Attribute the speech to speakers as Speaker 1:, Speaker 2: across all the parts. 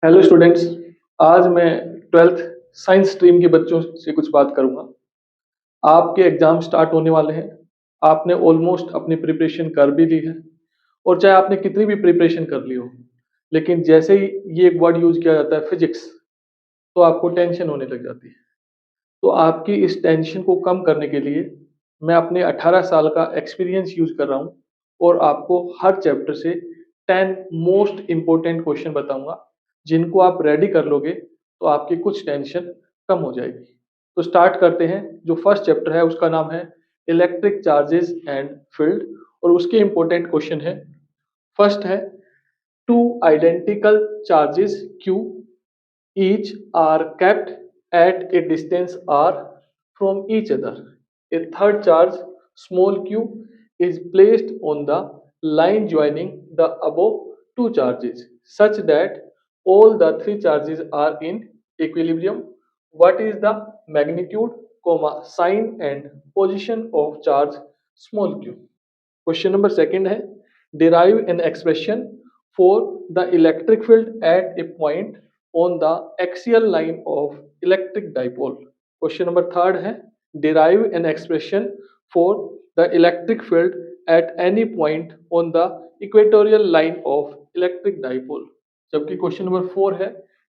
Speaker 1: Hello students. आज मैं twelfth science stream के बच्चों से कुछ बात करूंगा। आपके एग्जाम स्टार्ट होने वाले हैं। आपने ऑलमोस्ट अपनी प्रिपरेशन कर भी ली है, और चाहे आपने कितनी भी प्रिपरेशन कर ली हो, लेकिन जैसे ही ये एक वर्ड यूज किया जाता है फिजिक्स, तो आपको टेंशन होने लग जाती है। तो आपकी इस टेंशन को कम करने के लिए मैं अपने 18 साल का एक्सपीरियंस यूज कर रहा हूँ, और आपको हर चैप्टर से 10 मोस्ट इम्पोर्टेंट क्वेश्चन बताऊंगा, जिनको आप रेडी कर लोगे तो आपकी कुछ टेंशन कम हो जाएगी। तो स्टार्ट करते हैं। जो फर्स्ट चैप्टर है उसका नाम है इलेक्ट्रिक चार्जेस एंड फील्ड, और उसके इम्पोर्टेंट क्वेश्चन है। फर्स्ट है, two identical charges Q each are kept at a distance r from each other. A third charge, small q, is placed on the line joining the above two charges such that all the three charges are in equilibrium. What is the magnitude, sign and position of charge small q? Question number second है, derive an expression for the electric field at a point on the axial line of electric dipole. Question number third है, derive an expression for the electric field at any point on the equatorial line of electric dipole. जबकि question number 4 है,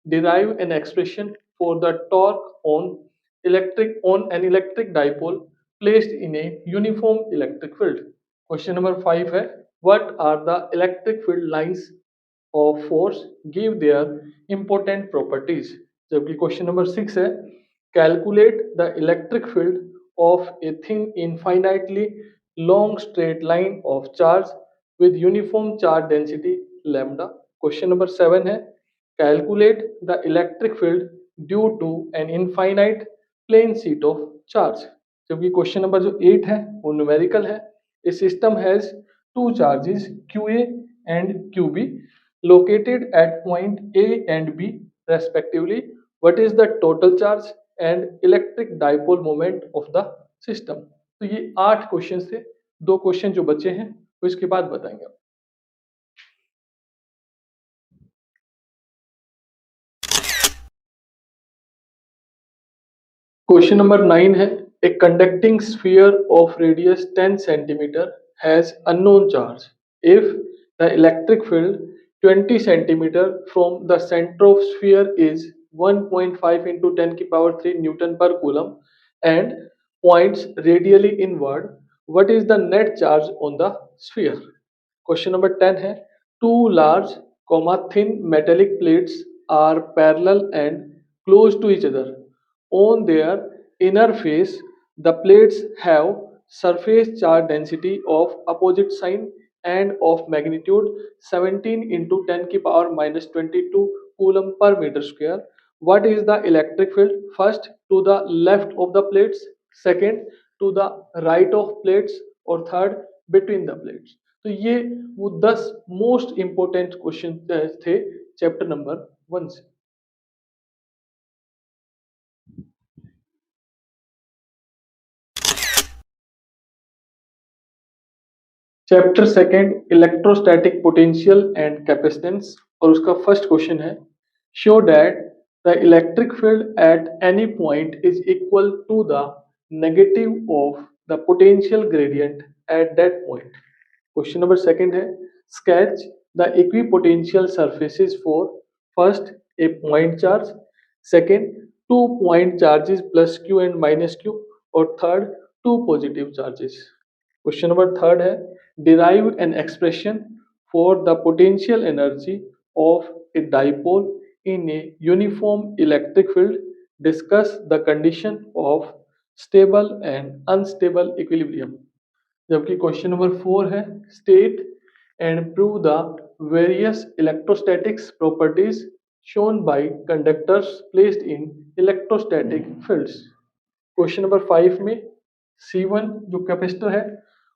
Speaker 1: derive an expression for the torque on an electric dipole placed in a uniform electric field. Question number 5 है, what are the electric field lines of force, give their important properties. जबकि question number 6 है, calculate the electric field of a thin infinitely long straight line of charge with uniform charge density lambda. Question number 7 है, calculate the electric field due to an infinite plane sheet of charge. जबकि question number जो 8 है वो numerical है। A system has two charges QA and QB located at point A and B respectively. What is the total charge and electric dipole moment of the system? तो ये 8 question थे। 2 question जो बचे हैं वो इसके बाद बताएंगे। क्वेश्चन नंबर 9 है, a conducting sphere of radius 10 centimetre has unknown charge if the electric field 20 centimetre from the centre of sphere is 1.5 into 10 की power 3 newton per coulomb and points radially inward, what is the net charge on the sphere. Question number 10 है, two large thin metallic plates are parallel and close to each other. On their inner face, the plates have surface charge density of opposite sign and of magnitude 17 into 10 की power minus 22 coulomb per meter square. What is the electric field? First, to the left of the plates, second, to the right of plates, और third, between the plates. तो ये वो 10 most important question थे chapter number 1 से। Chapter second electrostatic potential and capacitance, और उसका first question है, show that the electric field at any point is equal to the negative of the potential gradient at that point. Question number second है, sketch the equipotential surfaces for first a point charge, second two point charges plus q and minus q, और third two positive charges. Question number third है, derive an expression for the potential energy of a dipole in a uniform electric field. Discuss the condition of stable and unstable equilibrium. जबकि question number 4 है, state and prove the various electrostatics properties shown by conductors placed in electrostatic fields. Question number 5 में C1 जो capacitor है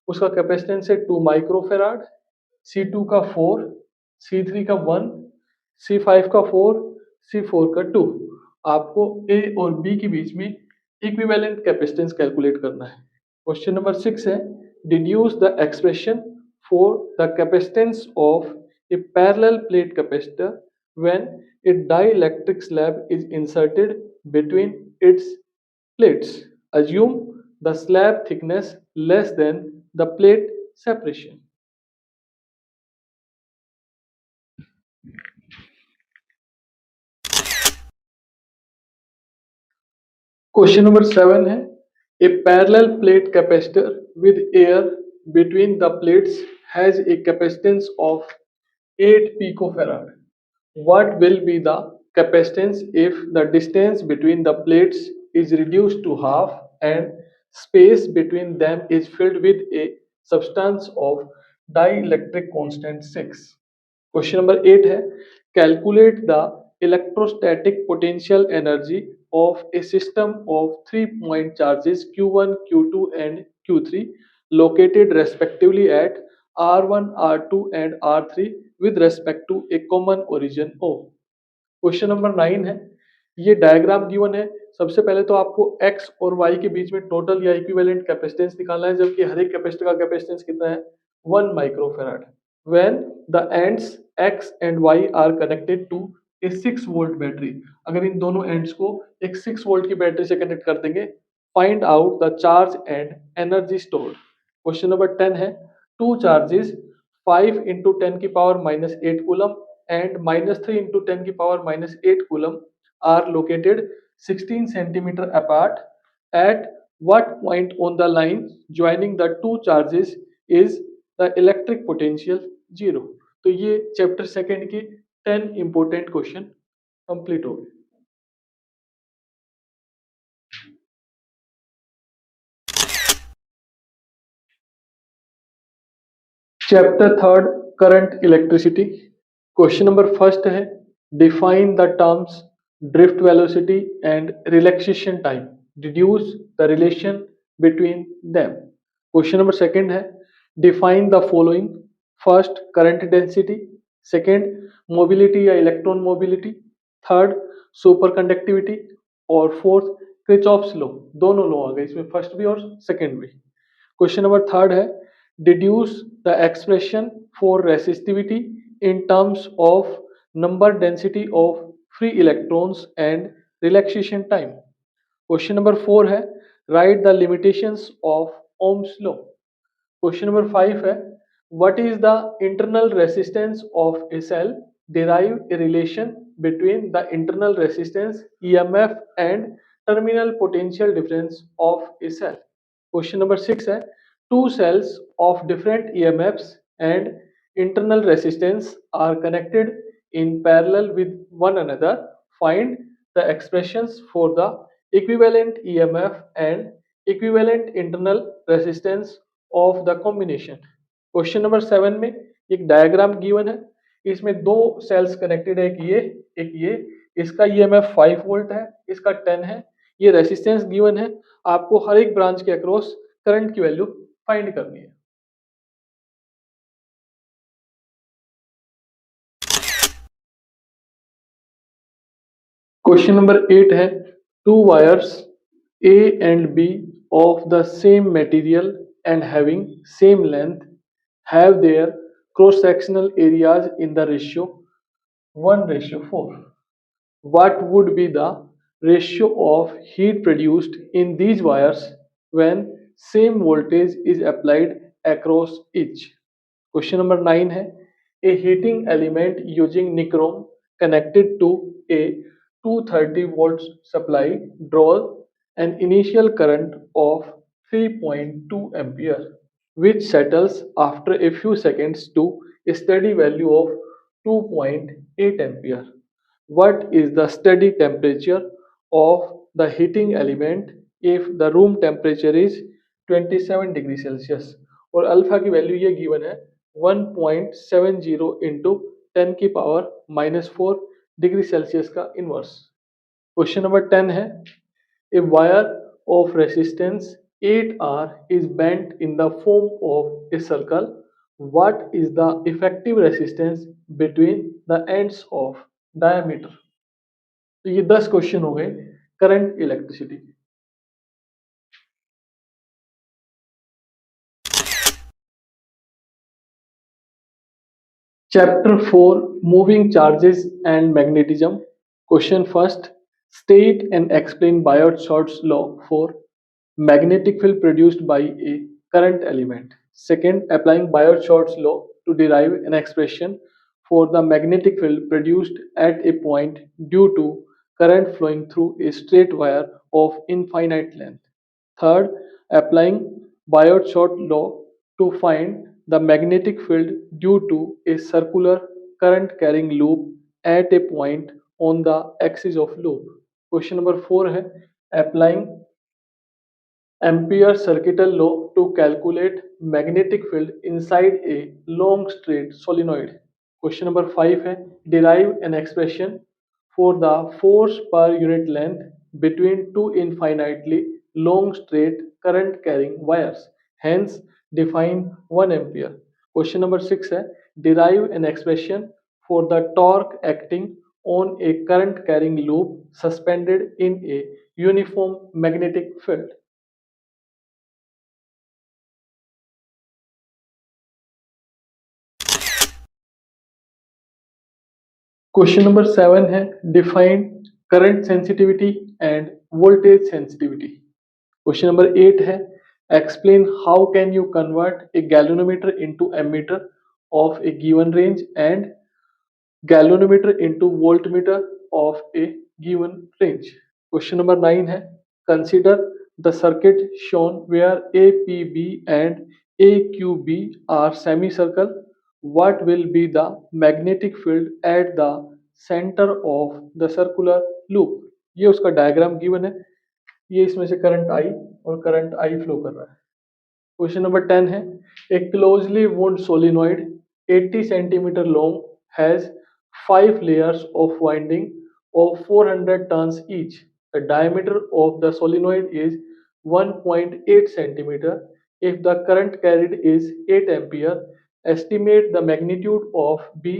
Speaker 1: उसका capacitance है 2 microfarad, C2 का 4, C3 का 1, C5 का 4, C4 का 2। आपको A और B के बीच में इक्विवेलेंट कैपेसिटेंस कैलकुलेट करना है। क्वेश्चन नंबर 6 है, deduce the expression for the capacitance of A parallel plate capacitor when a dielectric slab is inserted between its plates. Assume the slab thickness less than the plate separation. Question number 7 है a parallel plate capacitor with air between the plates has a capacitance of 8 picofarad. What will be the capacitance if the distance between the plates is reduced to half and space between them is filled with a substance of dielectric constant 6? Question number 8 है calculate the electrostatic potential energy of a system of 3 point charges q1, q2 and q3 located respectively at r1, r2 and r3 with respect to a common origin O. Question number 9 है ये diagram given है। सबसे पहले तो आपको x और y के बीच में टोटल या इक्विवेलेंट कैपेसिटेंस निकालना है, जबकि हर एक कैपेसिटर का कैपेसिटेंस कितना है 1 microfarad. When the ends x and y are connected to a 6 volt battery, अगर इन दोनों एंड्स को एक 6 वोल्ट की बैटरी से कनेक्ट कर देंगे, find out the charge and energy stored. Question number 10 है टू चार्जेस 5 into 10 की पावर -8 कूलम and -3 into 10 की power -8 coulomb are located 16 centimeter apart. At what point on the line joining the two charges is the electric potential 0? तो ये chapter second की 10 important question complete हो गए। Chapter third current electricity. Question number first है define the terms drift velocity and relaxation time, deduce the relation between them. Question number second है define the following, first current density, second mobility या electron mobility, third super conductivity और fourth Kirchhoff's law. दोनों law आ गए इसमें, first भी और second भी। क्वेश्चन नंबर थर्ड है deduce the expression for resistivity in terms of number density of free electrons and relaxation time. Question number 4 है write the limitations of Ohm's law. Question number 5 है what is the internal resistance of a cell? Derive a relation between the internal resistance EMF and terminal potential difference of a cell. Question number 6 है two cells of different EMFs and internal resistance are connected in parallel with one another. Find the expressions for the equivalent EMF and equivalent internal resistance of the combination. Question number 7 में एक diagram given है, इसमें दो sales connected है, एक ये, इसका EMF 5 volt है, इसका 10 है, ये रेसिस्टेंस गिवन है, आपको हर एक ब्रांच के अक्रॉस करंट की वैल्यू फाइंड करनी है। क्वेश्चन नंबर 8 है two wires A and B of the same material and having same length have their cross-sectional areas in the ratio 1:4. What would be the ratio of heat produced in these wires when same voltage is applied across each? Question number 9 है a heating element using nichrome connected to a 230 volts supply draws an initial current of 3.2 ampere which settles after a few seconds to a steady value of 2.8 ampere. What is the steady temperature of the heating element if the room temperature is 27 degree Celsius? और alpha की value ये given है 1.70 into 10 की power -4 degree Celsius का inverse. Question number 10 है a wire of resistance 8R is bent in the form of a circle. What is the effective resistance between the ends of diameter? तो ये 10 question हो गए current electricity. Chapter 4, Moving Charges and Magnetism. Question first. State and explain Biot-Savart's law for magnetic field produced by a current element. Second, applying Biot-Savart's law to derive an expression for the magnetic field produced at a point due to current flowing through a straight wire of infinite length. Third, applying Biot-Savart law to find the magnetic field due to a circular current carrying loop at a point on the axis of loop. Question number 4 है applying Ampere's circuital law to calculate magnetic field inside a long straight solenoid. Question number 5 है derive an expression for the force per unit length between two infinitely long straight current carrying wires. Hence define 1 ampere. Question number 6 है derive an expression for the torque acting on a current carrying loop suspended in a uniform magnetic field. Question number 7 है define current sensitivity and voltage sensitivity. Question number 8 है explain how can you convert a galvanometer into ammeter of a given range and galvanometer into voltmeter of a given range. Question number 9 है consider the circuit shown where A P B and A Q B are semicircle. What will be the magnetic field at the center of the circular loop. ये उसका diagram given है. ये इसमें से current I और current I flow कर रहा है. क्वेश्चन नंबर 10 है a closely wound solenoid 80 centimetre long has 5 layers of winding of 400 turns each. The diameter of the solenoid is 1.8 centimeter. If the current carried is 8 ampere, estimate the magnitude of B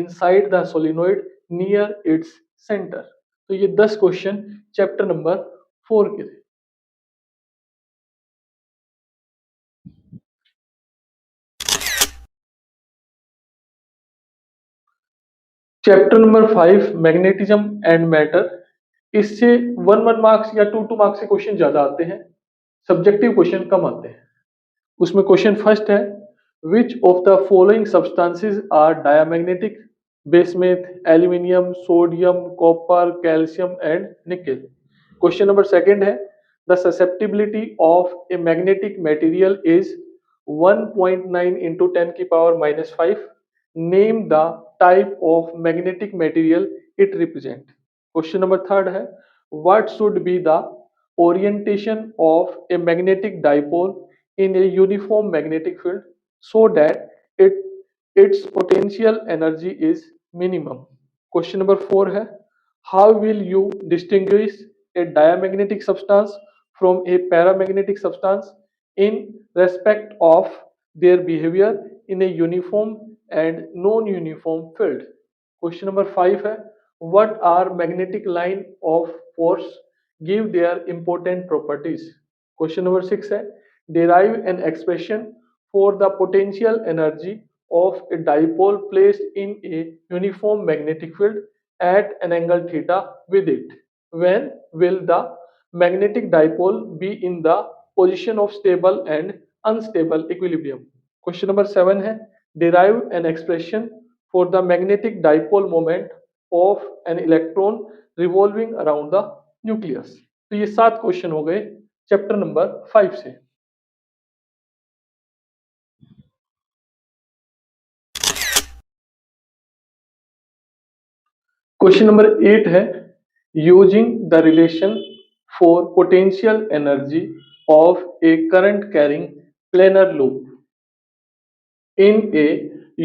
Speaker 1: inside the solenoid near its center. तो ये 10 question chapter number 4 के थे. Chapter number 5 magnetism and matter. इससे 1 marks या 2 marks के question ज्यादा आते हैं, सब्जेक्टिव क्वेश्चन कम आते हैं. उसमें क्वेश्चन फर्स्ट है Which of the following substances are diamagnetic? Bismuth, aluminium, sodium, copper, calcium and nickel. Question number 2 है The susceptibility of a magnetic material is 1.9 into 10 की power minus 5. Name the type of magnetic material it represent. Question number 3 है What should be the orientation of a magnetic dipole in a uniform magnetic field so that its potential energy is minimum. Question number 4 है How will you distinguish a diamagnetic substance from a paramagnetic substance in respect of their behavior in a uniform and non-uniform field? Question number 5 है What are magnetic line of force? Give their important properties. Question number 6 है Derive an expression for the potential energy of a dipole placed in a uniform magnetic field at an angle theta with it. When will the magnetic dipole be in the position of stable and unstable equilibrium? Question number 7 है derive an expression for the magnetic dipole moment of an electron revolving around the nucleus. तो ये 7 question हो गए chapter number 5 से. Question number 8 है using the relation for potential energy of a current carrying planar loop in a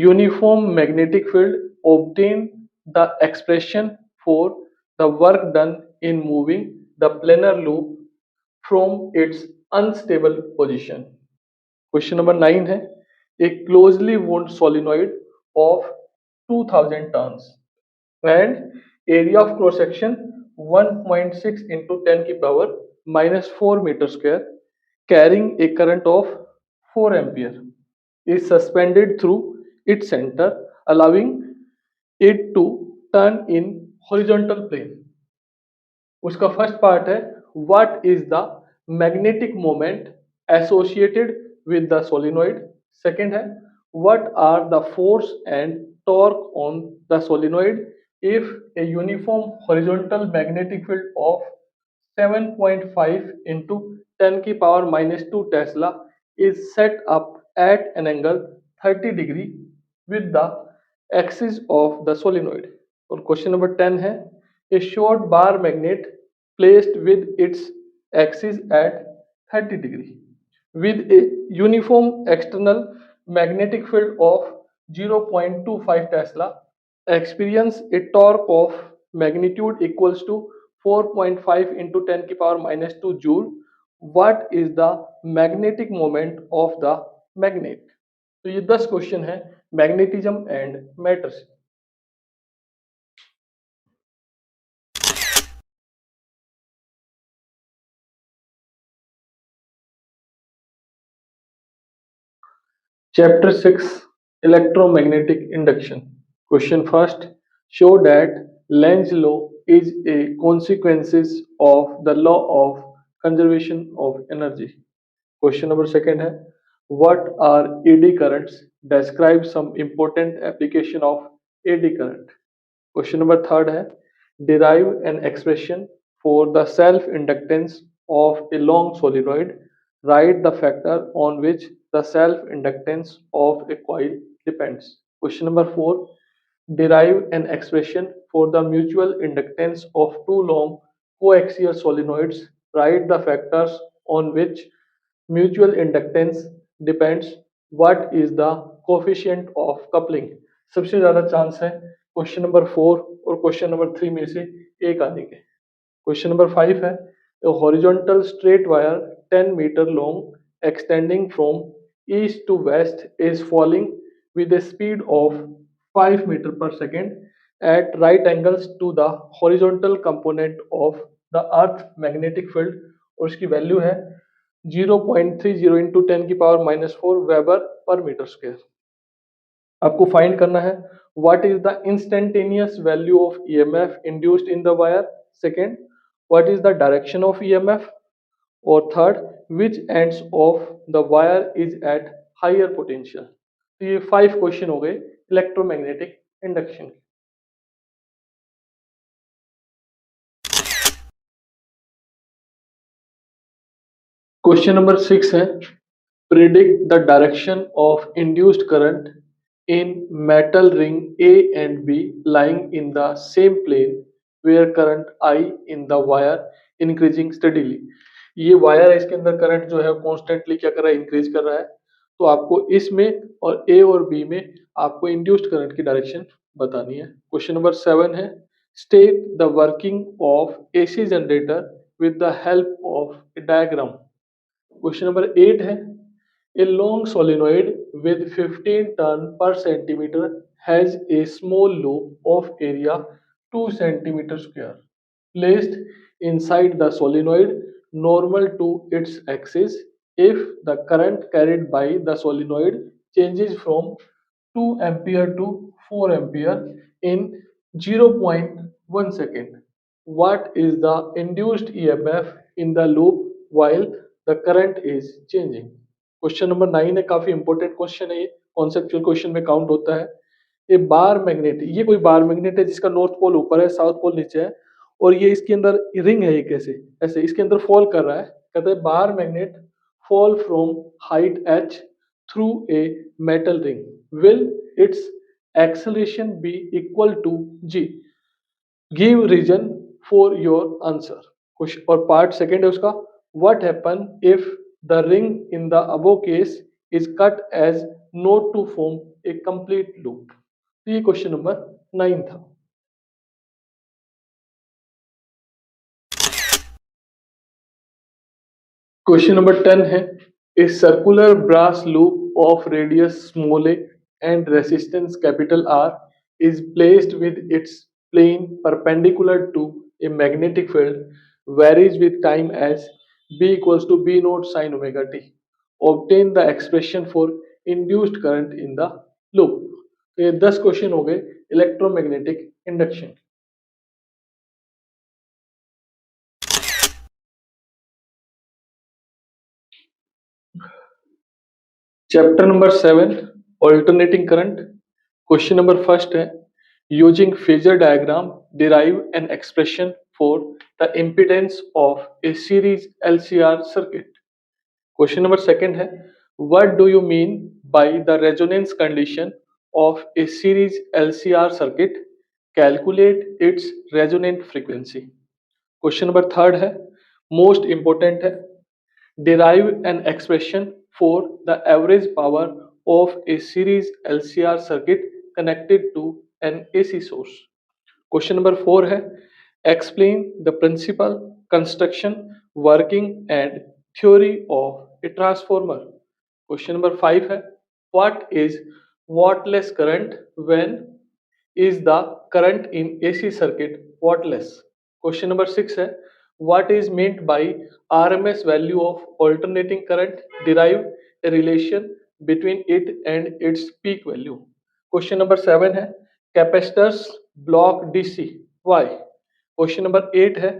Speaker 1: uniform magnetic field obtain the expression for the work done in moving the planar loop from its unstable position. Question number 9 है a closely wound solenoid of 2000 turns and area of cross section 1.6 into 10 की power minus 4 meter square carrying a current of 4 ampere is suspended through its center allowing it to turn in horizontal plane. उसका first part है what is the magnetic moment associated with the solenoid. Second है what are the force and torque on the solenoid if a uniform horizontal magnetic field of 7.5 into 10 की power -2 tesla is set up at an angle 30 degree with the axis of the solenoid। और question number 10 है a short bar magnet placed with its axis at 30 degree with a uniform external magnetic field of 0.25 Tesla experience a torque of magnitude equals to 4.5 into 10 की power -2 joule. what is the magnetic moment of the magnet। तो ये 10 question है magnetism and matter से। Chapter 6 Electromagnetic Induction। Question first show that Lenz law is a consequences of the law of conservation of energy। Question number second है what are eddy currents? Describe some important application of eddy current। Question number third है derive an expression for the self inductance of a long solenoid। Write the factor on which the self inductance of a coil depends। Question number 4 derive an expression for the mutual inductance of two long coaxial solenoids। Write the factors on which mutual inductance depends। What is the coefficient of coupling। सबसे ज्यादा chance है question number 4 और question number 3 में से एक आने के। Question number 5 है a horizontal straight wire 10 meter long extending from east to west is falling with a speed of 5 meter per second at right angles to the horizontal component of the earth magnetic field। और उसकी value है 0.30 into 10 की power -4 weber per metre square. आपको find करना है what is the instantaneous value of EMF induced in the wire. Second what is the direction of EMF. और third which ends of the wire is at higher potential. तो ये 5 question हो गए electromagnetic induction. Question number 6 है predict the direction of induced current in metal ring A and B lying in the same plane where current I in the wire increasing steadily। ये wire है इसके अंदर current जो है constantly क्या कर रहा है इंक्रीज कर रहा है। तो आपको इसमें और ए और बी में आपको इंड्यूस्ड करंट की डायरेक्शन बतानी है। क्वेश्चन नंबर 7 है state the working of AC generator with the help of A diagram. Question number 8 है a long solenoid with 15 turn per centimeter has a small loop of area 2 centimeter square placed inside the solenoid normal to its axis if the current carried by the solenoid changes from 2 ampere to 4 ampere in 0.1 second। What is the induced EMF in the loop while the current is changing। Question number 9 है काफी important question है ये conceptual question में count होता है। ये bar magnet ये कोई बार मैग्नेट है जिसका नॉर्थ पोल ऊपर है साउथ पोल नीचे है और ये इसके अंदर रिंग है। ये कैसे ऐसे इसके अंदर फॉल कर रहा है। कहते हैं bar magnet fall from height h through a metal ring will its acceleration be equal to g। Give reason for your answer. और पार्ट सेकेंड है उसका what happen if the ring in the above case is cut as not to form a complete loop। तो ये question number 9 था। Question number 10 है a circular brass loop of radius small a and resistance capital R is placed with its plane perpendicular to a magnetic field varies with time as B equals to B naught sin omega t। Obtain the expression for induced current in the loop। तो ये 10 question हो गए electromagnetic induction. Chapter number 7 alternating current. Question number first है using phasor diagram derive an expression for the impedance of a series LCR circuit. Question number second है what do you mean by the resonance condition of a series LCR circuit, calculate its resonant frequency. Question number third है most important है derive an expression for the average power of a series LCR circuit connected to an AC source. Question number 4 है explain the principle, construction, working and theory of a transformer. Question number 5 है what is wattless current, when is the current in AC circuit wattless. Question number 6 है what is meant by RMS value of alternating current, derive a relation between it and its peak value. Question number 7 है capacitors block DC, why. Question number 8 है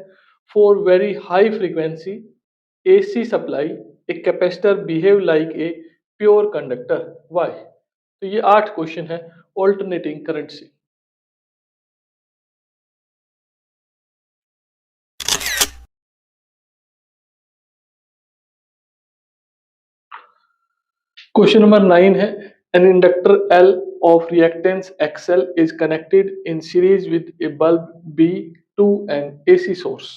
Speaker 1: for very high frequency AC supply a capacitor behave like a pure conductor, why. तो ये 8 question है alternating current से। Question number 9 है an inductor L of reactance XL is connected in series with a bulb B to an AC source.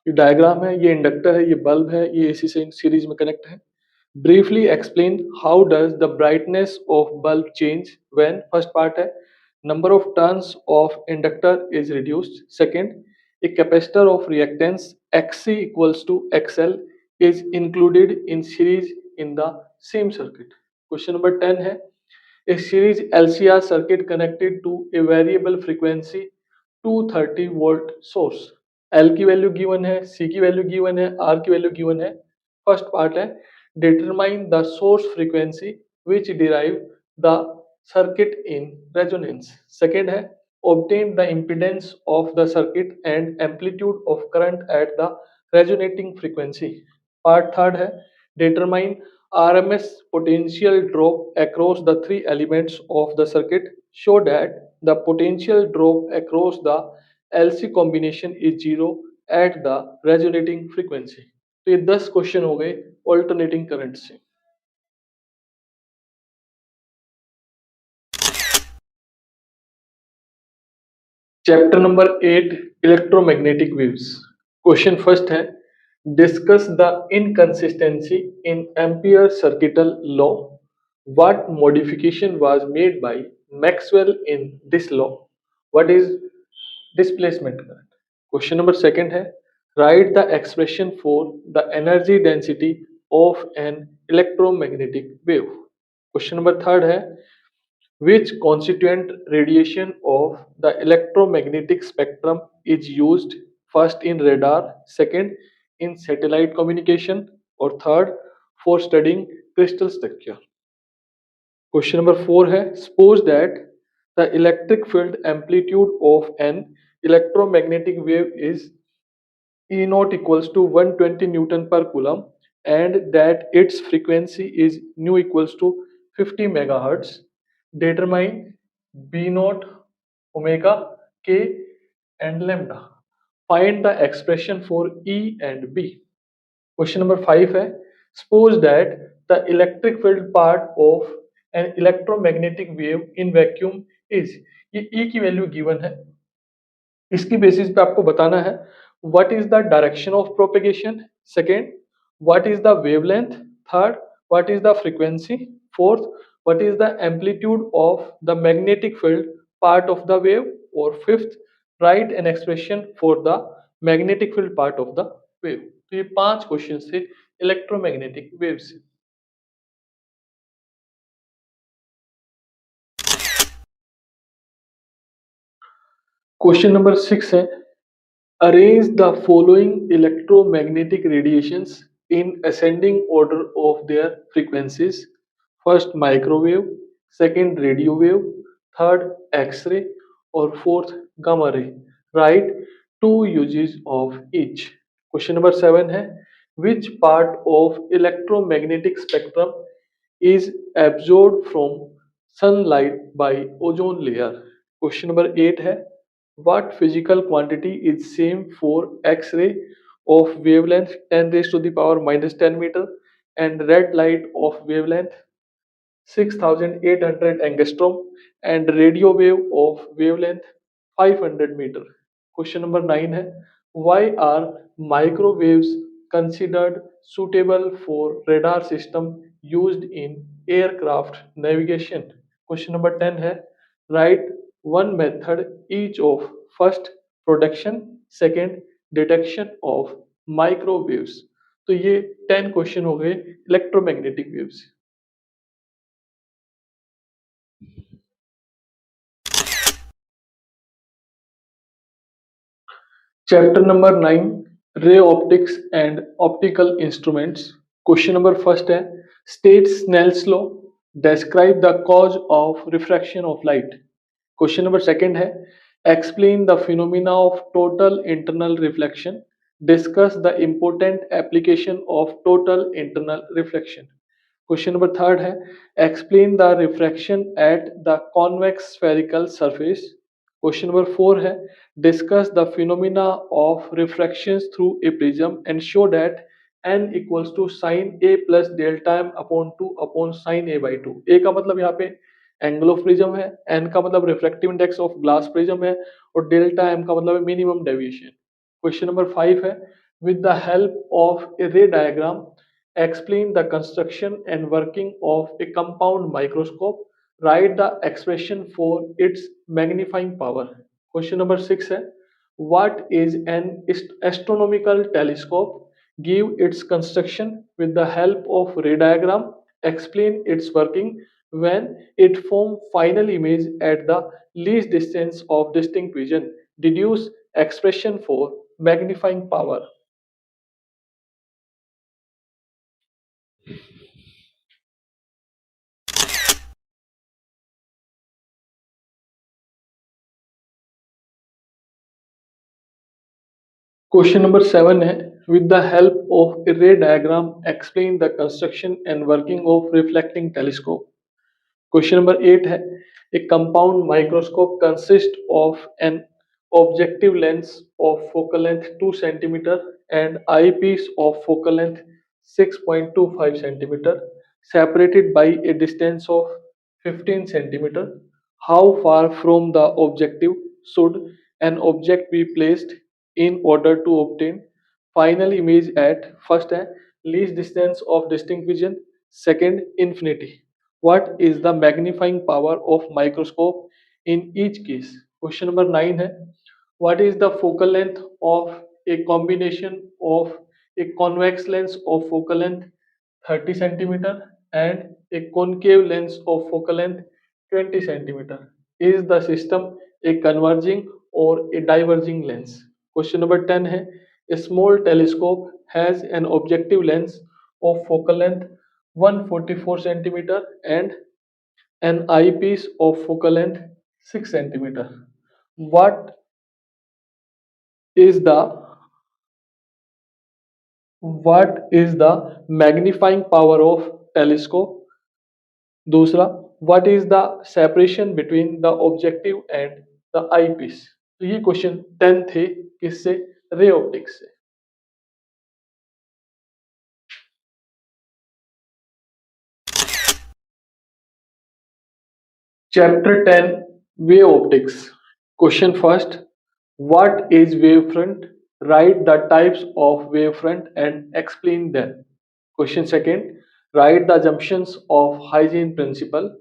Speaker 1: ये diagram है, ये inductor है, ये बल्ब है, ये AC से सीरीज में कनेक्ट है। Briefly explain how does the brightness of bulb change when, first part है number of turns of inductor is reduced, second a capacitor of reactance XC equals to XL is included in series in the same circuit. Question number 10 है a series LCR circuit connected to a variable frequency 230 volt source. L की value given है, C की value given है, R की value given है। First part है determine the source frequency which derive the circuit in resonance. Second है obtain the impedance of the circuit and amplitude of current at the resonating frequency. Part third है determine RMS potential drop across the three elements of the circuit. Show that the potential drop across the LC combination is zero at the resonating frequency. तो ये 10 question हो गए alternating current से। Chapter number 8 electromagnetic waves. Question first है discuss the inconsistency in Ampere circuital law, what modification was made by Maxwell in this law, what is displacement current. Question number second है write the expression for the energy density of an electromagnetic wave. Question number third है which constituent radiation of the electromagnetic spectrum is used first in radar, second in satellite communication, or third for studying crystal structure. Question number 4 है suppose that the electric field amplitude of an electromagnetic wave is E naught equals to 120 Newton per coulomb and that its frequency is nu equals to 50 megahertz. Determine B naught, omega, K and lambda. Find the expression for E and B. Question number 5 है suppose that the electric field part of an electromagnetic wave in vacuum is, ये E की value given है, इसकी basis पे आपको बताना है what is the direction of propagation, second what is the wavelength, third what is the frequency, fourth what is the amplitude of the magnetic field part of the wave, और fifth write an expression for the magnetic field part of the wave. तो ये 5 question थे electromagnetic wave से। Question number 6 है arrange the following electromagnetic radiations in ascending order of their frequencies. First microwave, second radio wave, third X ray और fourth gamma ray. Write two uses of each. Question number 7 है which part of electromagnetic spectrum is absorbed from sunlight by ozone layer। Question number 8 है what physical quantity is same for x-ray of wavelength 10 raised to the power minus 10 meter and red light of wavelength 6800 angstrom and radio wave of wavelength 500 meter। Question number 9 है why are microwaves considered suitable for radar system used in aircraft navigation। Question number 10 है write one method each of first production second detection of microwaves। तो ये 10 question हो गए electromagnetic waves. Chapter number 9 Ray Optics and Optical Instruments। Question number first है State Snell's law. Describe the cause of refraction of light। Question number second है Explain the phenomena of total internal reflection। Discuss the important application of total internal reflection। Question number third है Explain the refraction at the convex spherical surface। Question number 4 है Discuss the phenomena of refractions through a prism and show that n equals to sin a plus delta m upon 2 upon sin a by 2। a का मतलब यहाँ पे angle of prism है, n का मतलब refractive index of glass prism है और delta m का मतलब है मिनिमम डेविएशन। क्वेश्चन नंबर 5 है विद द हेल्प ऑफ ए रे diagram explain the construction and working of a compound microscope। Write the expression for its magnifying power। Question number 6 है what is an astronomical telescope? Give its construction with the help of ray diagram। Explain its working when it form final image at the least distance of distinct vision। Deduce expression for magnifying power। Question number 7 है with the help of a ray diagram explain the construction and working of reflecting telescope। Question number 8 है a compound microscope consists of an objective lens of focal length 2 centimeter and eyepiece of focal length 6.25 centimeter separated by a distance of 15 centimeter। How far from the objective should an object be placed in order to obtain final image at first है least distance of distinct vision, second infinity। What is the magnifying power of microscope in each case? Question number 9 है what is the focal length of a combination of a convex lens of focal length 30 centimeter and a concave lens of focal length 20 centimeter? Is the system a converging or a diverging lens? Question number 10 है a small telescope has an objective lens of focal length 144 centimeter and an eyepiece of focal length 6 centimeter। What is the magnifying power of telescope? दूसरा what is the separation between the objective and the eyepiece? तो ये question 10 थे किससे ray optics से। Chapter 10 Wave Optics। Question first What is wavefront? Write the types of wavefront and explain them। Question second Write the assumptions of hygiene principle।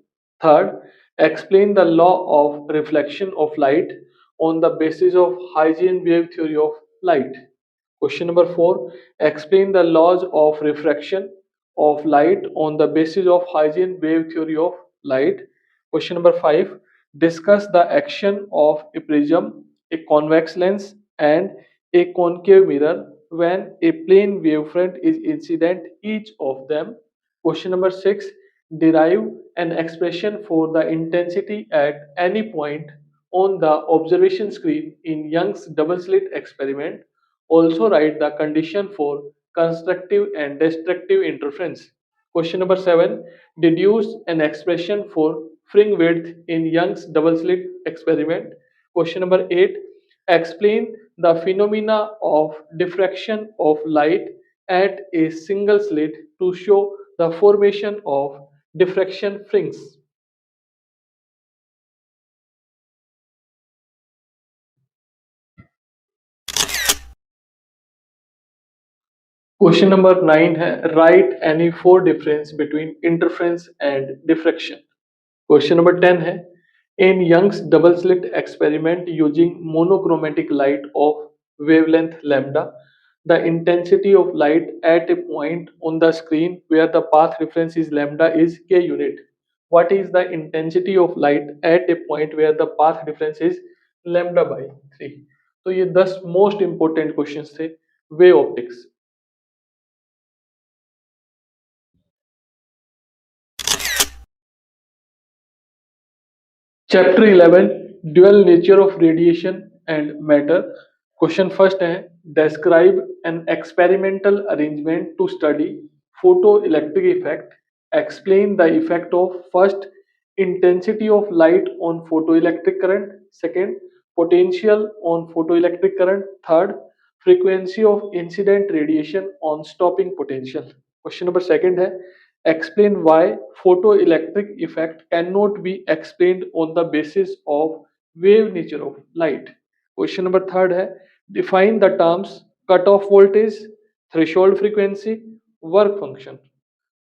Speaker 1: Third Explain the law of reflection of light on the basis of hygiene wave theory of light। Question number 4 Explain the laws of refraction of light on the basis of hygiene wave theory of light। Question number 5 Discuss the action of a prism, a convex lens, and a concave mirror when a plane wavefront is incident each of them। Question number 6 derive an expression for the intensity at any point on the observation screen in Young's double slit experiment. Also write the condition for constructive and destructive interference. Question number 7. Deduce an expression for fringe width in Young's double slit experiment. Question number 8. Explain the phenomena of diffraction of light at a single slit to show the formation of diffraction fringes. Question number 9 है write any four difference between interference and diffraction. Question number 10 है in Young's double slit experiment using monochromatic light of wavelength lambda, the intensity of light at a point on the screen where the path reference is lambda is k unit. What is the intensity of light at a point where the path difference is lambda by 3? तो ये 10 most important questions थे wave optics. Chapter 11 dual nature of radiation and matter. Question first है describe an experimental arrangement to study photoelectric effect. Explain the effect of first intensity of light on photoelectric current. Second potential on photoelectric current. Third frequency of incident radiation on stopping potential. Question number second है explain why photoelectric effect cannot be explained on the basis of wave nature of light. Question number third है define the terms cutoff voltage, threshold frequency, work function.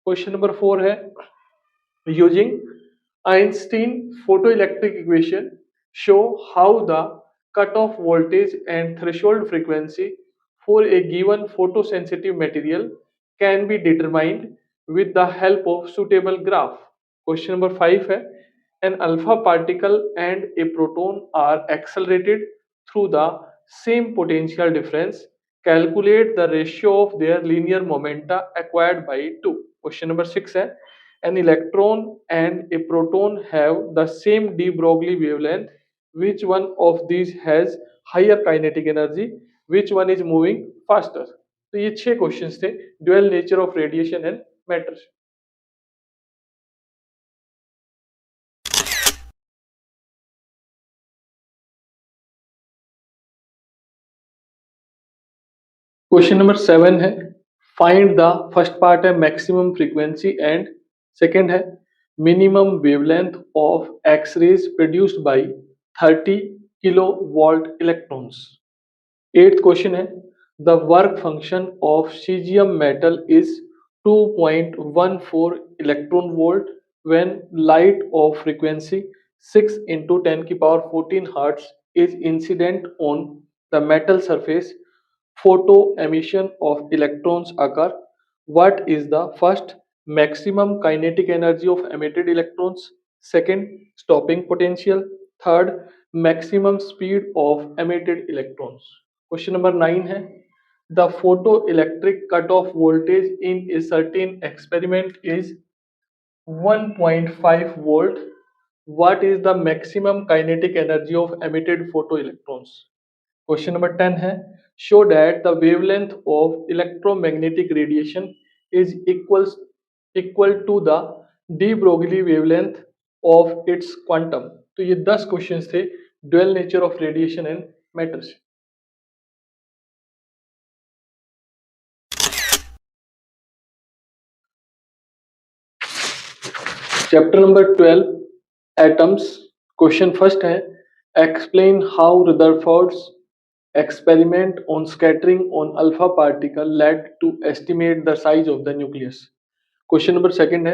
Speaker 1: Question number 4 है using Einstein photoelectric equation, show how the cutoff voltage and threshold frequency for a given photosensitive material can be determined with the help of suitable graph. Question number 5 है an alpha particle and a proton are accelerated through the same potential difference. Calculate the ratio of their linear momenta acquired by 2. Question number 6 है an electron and a proton have the same de Broglie wavelength. Which one of these has higher kinetic energy? Which one is moving faster? तो ये 6 questions थे dual nature of radiation and matter. Question number 7 है find the first part है maximum frequency and second है minimum wavelength of X rays produced by 30 kilo volt electrons. Eighth question है the work function of caesium metal is 2.14 electron volt when light of frequency 6 into 10 की power 14 hertz is incident on the metal surface. Photo emission of electrons occur. What is the first maximum kinetic energy of emitted electrons? Second stopping potential. Third maximum speed of emitted electrons. Question number 9 है the photoelectric cutoff voltage in a certain experiment is 1.5 volt. What is the maximum kinetic energy of emitted photoelectrons? Question number 10 है show that the wavelength of electromagnetic radiation is equal to the de Broglie wavelength of its quantum. तो ये 10 questions थे dual nature of radiation and matter से. Chapter number 12 atoms. Question first है explain how Rutherford's experiment on scattering on alpha particle led to estimate the size of the nucleus. Question number second है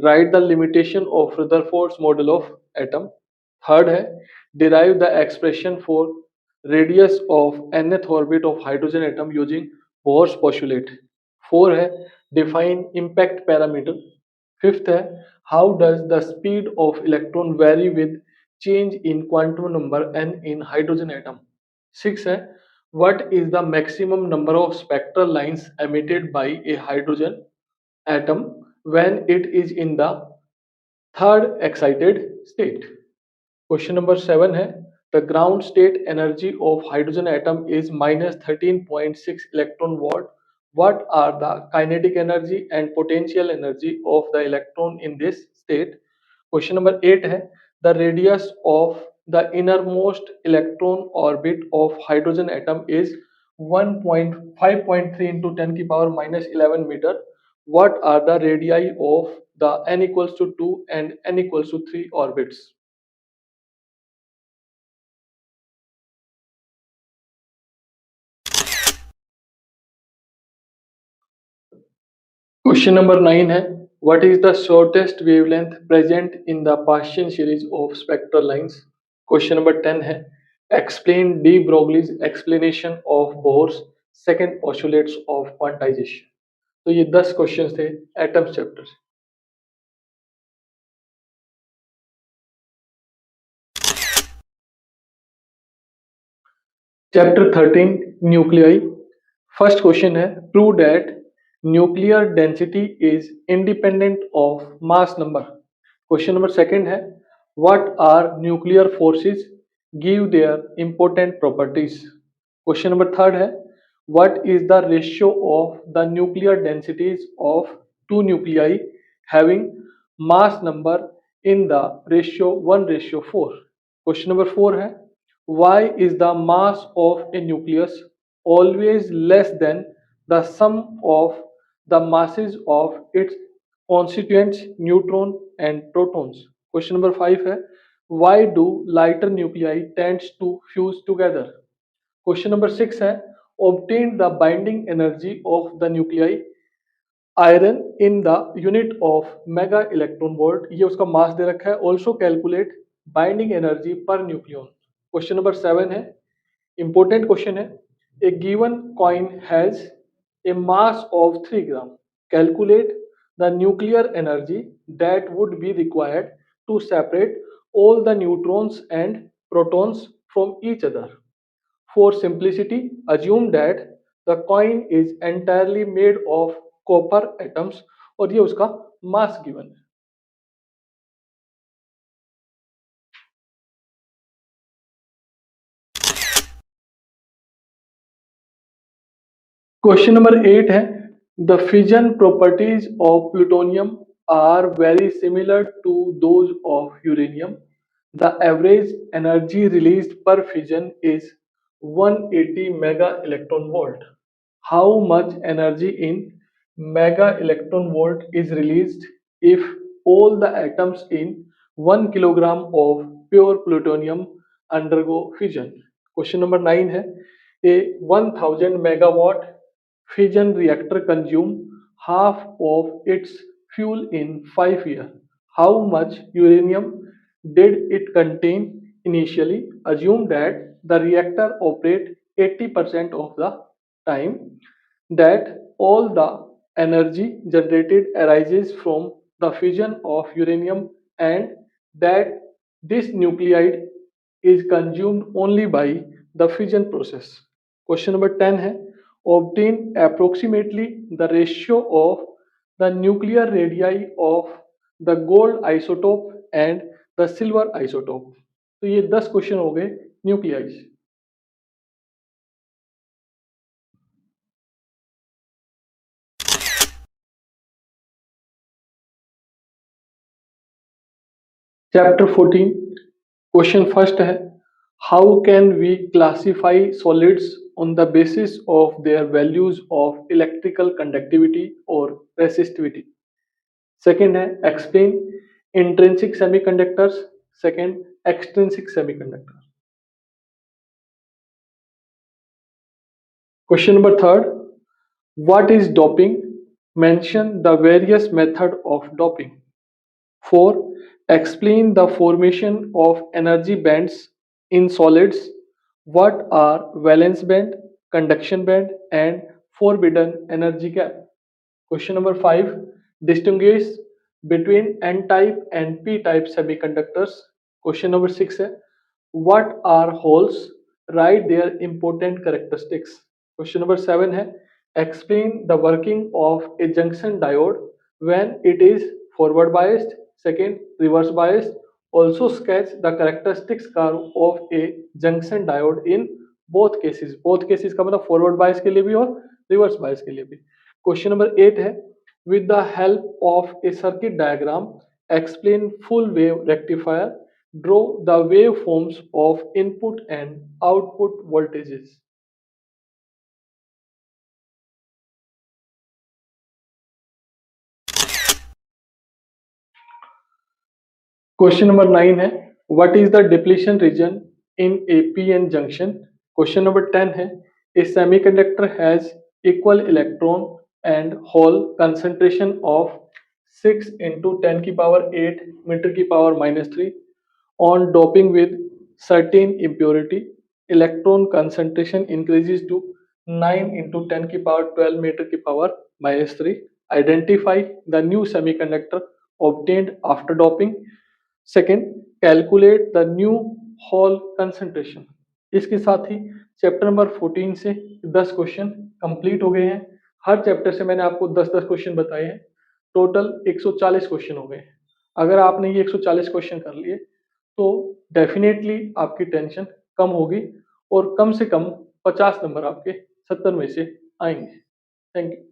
Speaker 1: write the limitation of Rutherford's model of atom. Third है derive the expression for radius of nth orbit of hydrogen atom using Bohr's postulate. 4 है define impact parameter. Fifth है how does the speed of electron vary with change in quantum number n in hydrogen atom. 6 है what is the maximum number of spectral lines emitted by a hydrogen atom when it is in the third excited state. Question number 7 है the ground state energy of hydrogen atom is -13.6 electron volt. What are the kinetic energy and potential energy of the electron in this state? Question number 8 है the radius of the innermost electron orbit of hydrogen atom is 1.5.3 into 10 की power -11 meter. What are the radii of the n equals to 2 and n equals to 3 orbits? Question number 9 है what is the shortest wavelength present in the Paschen series of spectral lines? Question number 10 है explain de Broglie's explanation of Bohr's second postulates of quantization। तो ये 10 questions थे atoms chapter से। Chapter 13 nuclei. First question है prove that nuclear density is independent of mass number. Question number second है what are nuclear forces give their important properties. Question number third है what is the ratio of the nuclear densities of two nuclei having mass number in the ratio 1:4। Question number 4 है why is the mass of a nucleus always less than the sum of the masses of its constituents neutron and protons? Question number 5 है why do lighter nuclei tends to fuse together? Question number 6 है obtain the binding energy of the nuclei iron in the unit of mega electron volt। ये उसका मास दे रखा है। also calculate binding energy per nucleon। Question number 7 है important question है a given coin has a mass of 3 gram calculate the nuclear energy that would be required to separate all the neutrons and protons from each other. For simplicity assume that the coin is entirely made of copper atoms और ये उसका mass given है। Question number 8 है the fission properties of plutonium are very similar to those of uranium. The average energy released per fission is 180 mega electron volt. How much energy in mega electron volt is released if all the atoms in 1 kilogram of pure plutonium undergo fission? Question number 9 है a 1000 megawatt fission reactor consume half of its fuel in 5 years. How much uranium did it contain initially? Assume that the reactor operate 80% of the time, that all the energy generated arises from the fission of uranium and that this nuclide is consumed only by the fission process. Question number 10 है obtain approximately the ratio of the nuclear radii of the gold isotope and the silver isotope। तो ये 10 question हो गए nuclei से। Chapter 14 question first है how can we classify solids on the basis of their values of electrical conductivity और resistivity. Second है explain intrinsic semiconductors. Second extrinsic semiconductor. Question number third what is doping? Mention the various method of doping. 4. Explain the formation of energy bands in solids. What are valence band, conduction band, and forbidden energy gap? Question number 5. Distinguish between N-type and P-type semiconductors. Question number 6 है What are holes? Write their important characteristics. Question number 7 है Explain the working of a junction diode when it is forward biased, Second, reverse bias also sketch the characteristics curve of a junction diode in both cases. Both cases का मतलब forward bias के लिए भी और reverse bias के लिए भी. Question number 8 है, with the help of a circuit diagram, explain full wave rectifier, draw the waveforms of input and output voltages. Question number 9 है, what is the depletion region in a p-n junction? Question number 10 है, a semiconductor has equal electron and hole concentration of 6 into 10 की power 8 meter की power -3 on doping with certain impurity. Electron concentration increases to 9 into 10 की power 12 meter की power -3. Identify the new semiconductor obtained after doping. Second, calculate the new hall concentration. इसके साथ ही chapter number 14 से 10 question complete हो गए हैं. हर chapter से मैंने आपको 10-10 क्वेश्चन बताए हैं. टोटल 140 क्वेश्चन हो गए हैं. अगर आपने ये 140 क्वेश्चन कर लिए तो डेफिनेटली आपकी टेंशन कम होगी और कम से कम 50 नंबर आपके 70 में से आएंगे. Thank you.